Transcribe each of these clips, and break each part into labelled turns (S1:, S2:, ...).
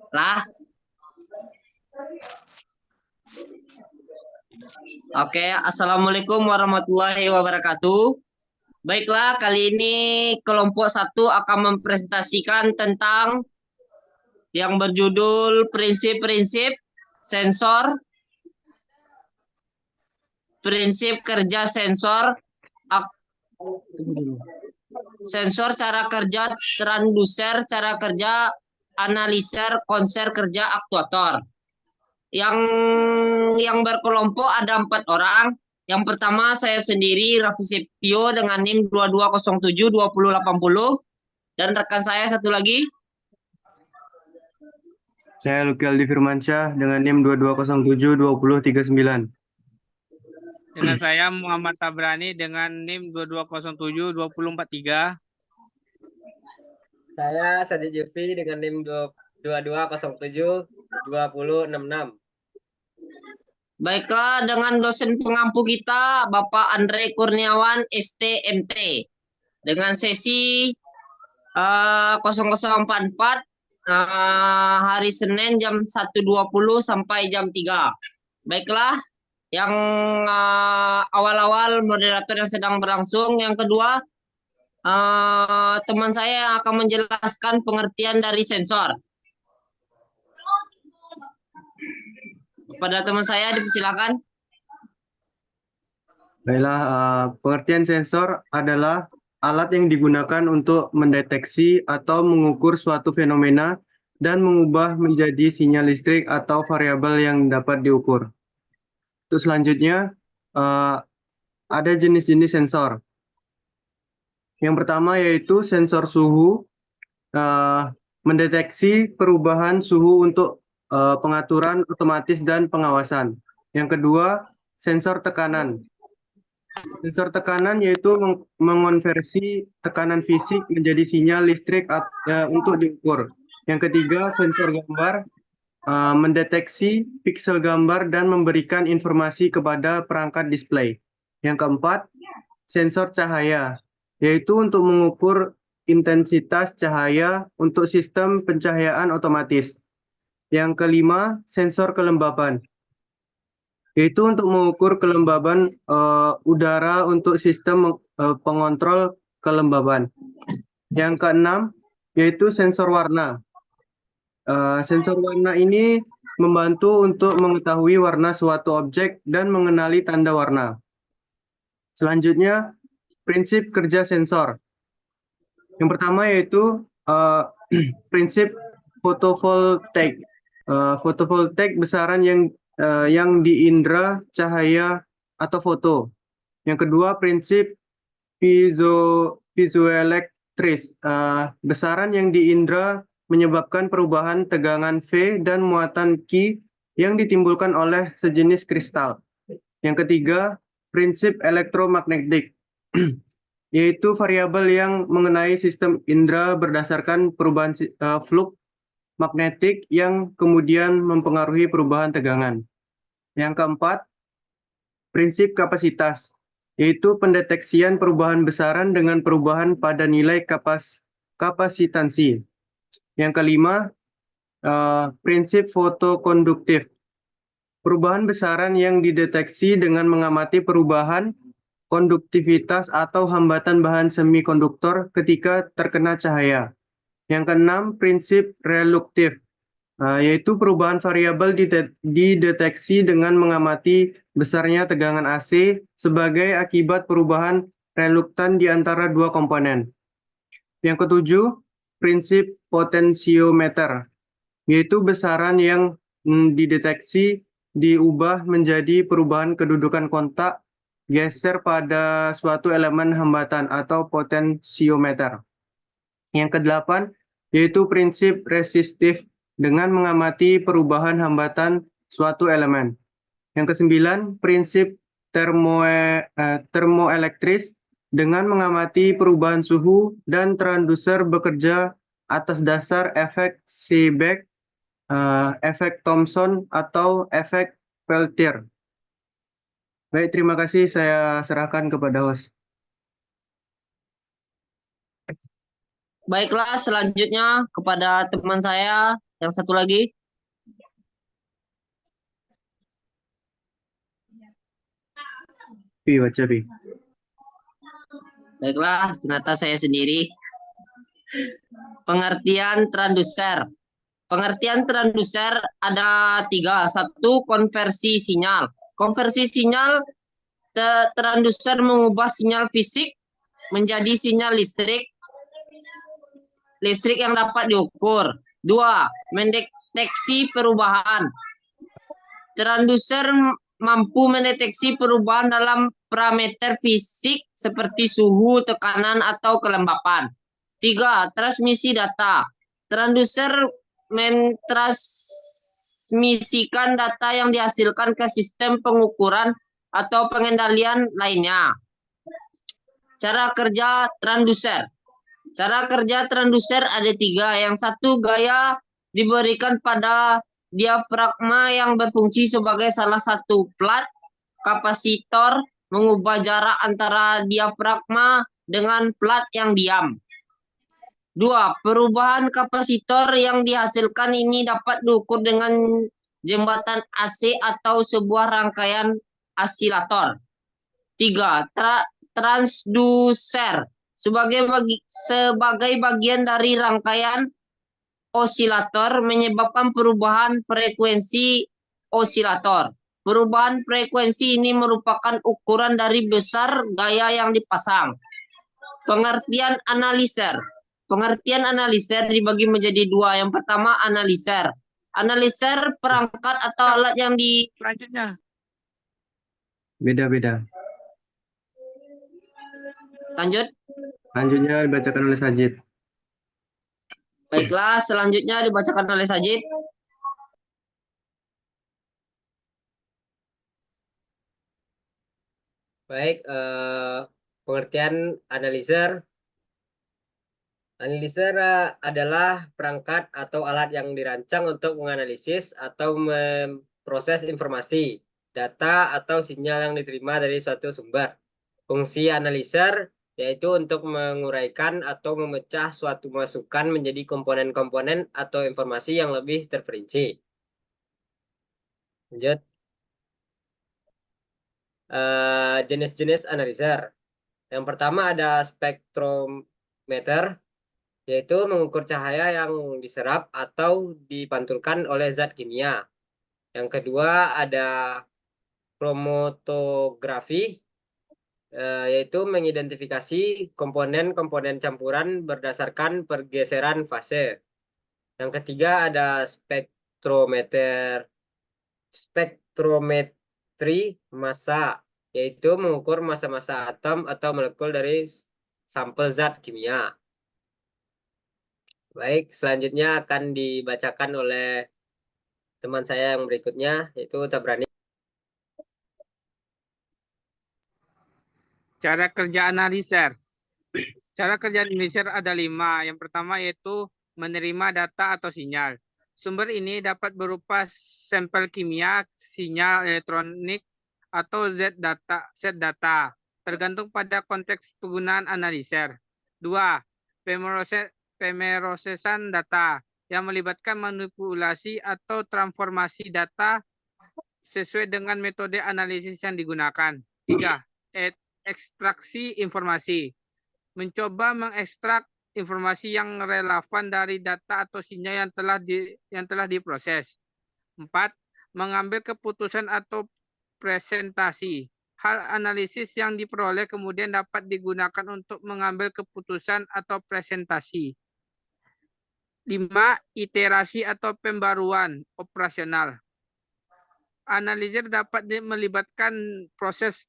S1: Lah. Oke, Assalamualaikum warahmatullahi wabarakatuh. Baiklah, kali ini kelompok 1 akan mempresentasikan tentang yang berjudul prinsip-prinsip sensor, prinsip kerja sensor, sensor, cara kerja transducer, cara kerja analiser, konser kerja aktuator. Yang berkelompok ada 4 orang. Yang pertama saya sendiri, Raffi Septio dengan NIM 22072080, dan rekan saya satu lagi.
S2: Saya Luki Aldi Firmansyah dengan NIM 22072039.
S3: Dengan saya Muhammad Tabrani dengan NIM 22072043.
S4: Saya Sajid Jufri dengan NIM 22072066.
S1: Baiklah, dengan dosen pengampu kita Bapak Andre Kurniawan STMT dengan sesi 0044 hari Senin jam 1.20 sampai jam 3. Baiklah, yang awal-awal moderator yang sedang berlangsung. Yang kedua, teman saya yang akan menjelaskan pengertian dari sensor. Kepada teman saya dipersilakan.
S2: Baiklah, pengertian sensor adalah alat yang digunakan untuk mendeteksi atau mengukur suatu fenomena dan mengubah menjadi sinyal listrik atau variabel yang dapat diukur. Terus selanjutnya, ada jenis-jenis sensor. Yang pertama yaitu sensor suhu, mendeteksi perubahan suhu untuk pengaturan otomatis dan pengawasan. Yang kedua, sensor tekanan. Sensor tekanan yaitu mengonversi tekanan fisik menjadi sinyal listrik untuk diukur. Yang ketiga, sensor gambar, mendeteksi piksel gambar dan memberikan informasi kepada perangkat display. Yang keempat, sensor cahaya, yaitu untuk mengukur intensitas cahaya untuk sistem pencahayaan otomatis. Yang kelima, sensor kelembaban, yaitu untuk mengukur kelembaban udara untuk sistem pengontrol kelembaban. Yang keenam, yaitu sensor warna. Sensor warna ini membantu untuk mengetahui warna suatu objek dan mengenali tanda warna. Selanjutnya, prinsip kerja sensor. Yang pertama yaitu prinsip fotovoltaik. Fotovoltaik besaran yang diindra cahaya atau foto. Yang kedua, prinsip piezoelektris. Besaran yang diindra menyebabkan perubahan tegangan V dan muatan Q yang ditimbulkan oleh sejenis kristal. Yang ketiga, prinsip elektromagnetik, yaitu variabel yang mengenai sistem indera berdasarkan perubahan flux magnetik yang kemudian mempengaruhi perubahan tegangan. Yang keempat, prinsip kapasitas, yaitu pendeteksian perubahan besaran dengan perubahan pada nilai kapasitansi. Yang kelima, prinsip fotokonduktif, perubahan besaran yang dideteksi dengan mengamati perubahan konduktivitas atau hambatan bahan semikonduktor ketika terkena cahaya. Yang keenam, prinsip reluktif, yaitu perubahan variabel dideteksi dengan mengamati besarnya tegangan AC sebagai akibat perubahan reluktan di antara dua komponen. Yang ketujuh, prinsip potensiometer, yaitu besaran yang dideteksi diubah menjadi perubahan kedudukan kontak geser pada suatu elemen hambatan atau potensiometer. Yang kedelapan, yaitu prinsip resistif dengan mengamati perubahan hambatan suatu elemen. Yang kesembilan, prinsip termoelektris dengan mengamati perubahan suhu dan transducer bekerja atas dasar efek Seebeck, efek Thomson, atau efek Peltier. Baik, terima kasih. Saya serahkan kepada host.
S1: Baiklah, selanjutnya kepada teman saya yang satu lagi.
S2: Pi, baca Pi.
S1: Baiklah, ternyata saya sendiri. Pengertian transducer. Pengertian transducer ada 3. 1, konversi sinyal. Konversi sinyal, transducer mengubah sinyal fisik menjadi sinyal listrik yang dapat diukur. 2, mendeteksi perubahan. Transducer mampu mendeteksi perubahan dalam parameter fisik seperti suhu, tekanan, atau kelembapan. 3, transmisi data. Transducer mentransmisikan data yang dihasilkan ke sistem pengukuran atau pengendalian lainnya. Cara kerja transducer. Cara kerja transducer ada 3. Yang 1, gaya diberikan pada diafragma yang berfungsi sebagai salah satu plat kapasitor, mengubah jarak antara diafragma dengan plat yang diam. 2, perubahan kapasitor yang dihasilkan ini dapat diukur dengan jembatan AC atau sebuah rangkaian asilator. 3, transducer sebagai bagian dari rangkaian osilator menyebabkan perubahan frekuensi osilator. Perubahan frekuensi ini merupakan ukuran dari besar gaya yang dipasang. Pengertian analiser. Pengertian analiser dibagi menjadi 2. Yang pertama, analiser. Analiser perangkat atau alat yang
S3: Selanjutnya.
S2: Beda-beda.
S1: lanjut.
S2: Lanjutnya dibacakan oleh Sajid.
S1: Baiklah, selanjutnya dibacakan oleh Sajid.
S4: Baik, pengertian analiser. Analiser adalah perangkat atau alat yang dirancang untuk menganalisis atau memproses informasi, data, atau sinyal yang diterima dari suatu sumber. Fungsi analiser yaitu untuk menguraikan atau memecah suatu masukan menjadi komponen-komponen atau informasi yang lebih terperinci. Lanjut. Jenis-jenis analiser. Yang pertama ada spektrometer, yaitu mengukur cahaya yang diserap atau dipantulkan oleh zat kimia. Yang kedua ada kromatografi, yaitu mengidentifikasi komponen-komponen campuran berdasarkan pergeseran fase. Yang ketiga ada spektrometri massa, yaitu mengukur massa-massa atom atau molekul dari sampel zat kimia. Baik, selanjutnya akan dibacakan oleh teman saya yang berikutnya, yaitu Tabrani.
S3: Cara kerja analiser. Cara kerja analiser ada 5. Yang pertama yaitu menerima data atau sinyal. Sumber ini dapat berupa sampel kimia, sinyal elektronik, atau set data, tergantung pada konteks penggunaan analiser. 2. Pemrosesan data yang melibatkan manipulasi atau transformasi data sesuai dengan metode analisis yang digunakan. 3. Ekstraksi informasi. Mencoba mengekstrak informasi yang relevan dari data atau sinyal yang telah diproses. 4. Mengambil keputusan atau presentasi. Hal analisis yang diperoleh kemudian dapat digunakan untuk mengambil keputusan atau presentasi. 5. Iterasi atau pembaruan operasional. Analisis dapat melibatkan proses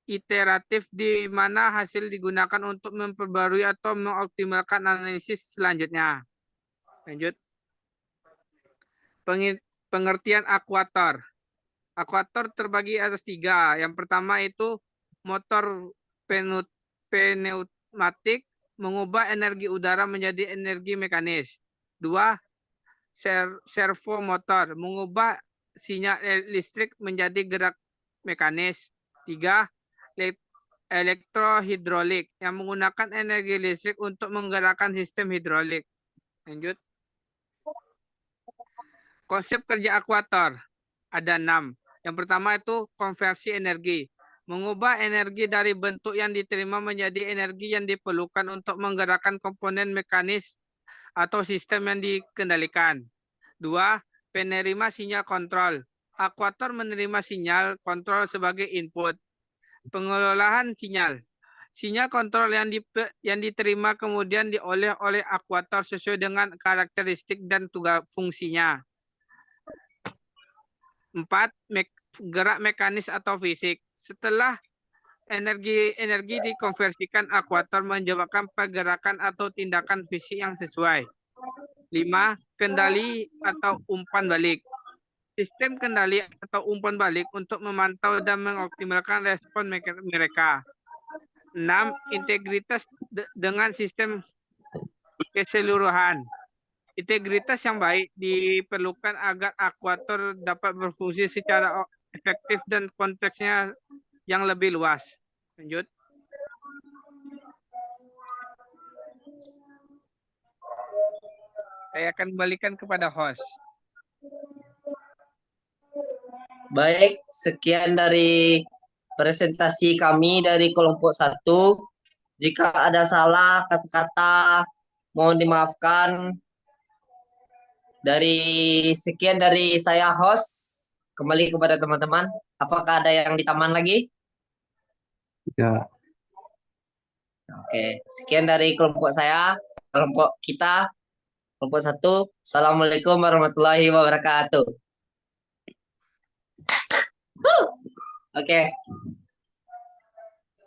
S3: iteratif di mana hasil digunakan untuk memperbarui atau mengoptimalkan analisis selanjutnya. Lanjut. Pengertian akuator. Akuator terbagi atas 3. Yang pertama itu motor pneumatik, mengubah energi udara menjadi energi mekanis. 2. Servo motor, mengubah sinyal listrik menjadi gerak mekanis. 3. elektrohidrolik yang menggunakan energi listrik untuk menggerakkan sistem hidrolik. Lanjut. Konsep kerja akuator ada 6. Yang pertama itu konversi energi. Mengubah energi dari bentuk yang diterima menjadi energi yang diperlukan untuk menggerakkan komponen mekanis atau sistem yang dikendalikan. 2. Penerima sinyal kontrol. Akuator menerima sinyal kontrol sebagai input. Pengelolaan sinyal. Sinyal kontrol yang diterima kemudian diolah oleh akuator sesuai dengan karakteristik dan tugas fungsinya. 4. Gerak mekanis atau fisik. Setelah energi dikonversikan, akuator menyebabkan pergerakan atau tindakan fisik yang sesuai. 5. Kendali atau umpan balik. Sistem kendali atau umpan balik untuk memantau dan mengoptimalkan respon mereka. 6. Integritas dengan sistem keseluruhan. Integritas yang baik diperlukan agar akuator dapat berfungsi secara efektif dan konteksnya yang lebih luas. Lanjut. Saya akan kembalikan kepada host.
S1: Baik, sekian dari presentasi kami dari kelompok 1. Jika ada salah kata-kata, mohon dimaafkan. Sekian dari saya host, kembali kepada teman-teman. Apakah ada yang ditambahkan lagi?
S2: Ya.
S1: Oke, sekian dari kelompok saya, kelompok kita, kelompok 1. Assalamualaikum warahmatullahi wabarakatuh. Oke.